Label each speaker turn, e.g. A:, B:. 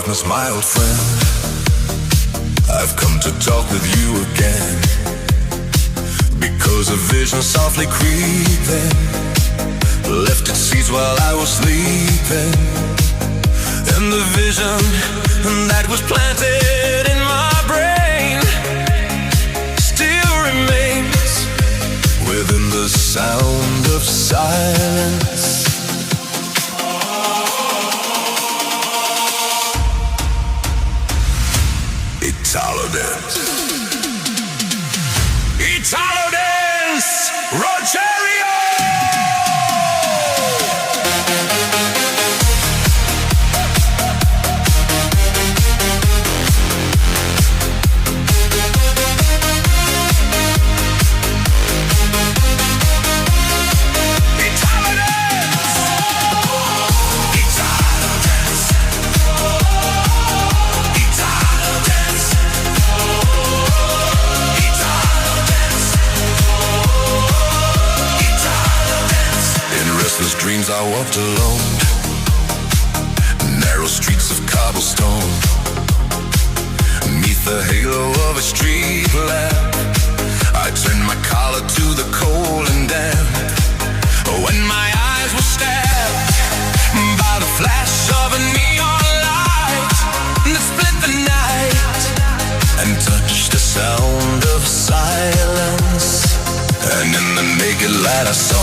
A: darkness, my old friend. I've come to talk with you again, because a vision softly creeping left its seeds while I was sleeping. And the vision that was planted in my brain still remains within the sound of silence. Italo dance, Italo dance, Rogerio. Dreams I walked alone, narrow streets of cobblestone, neath the halo of a street lamp. I turned my collar to the cold and damp, when my eyes were stabbed by the flash of a neon light that split the night and touched the sound of silence. And in the naked light I saw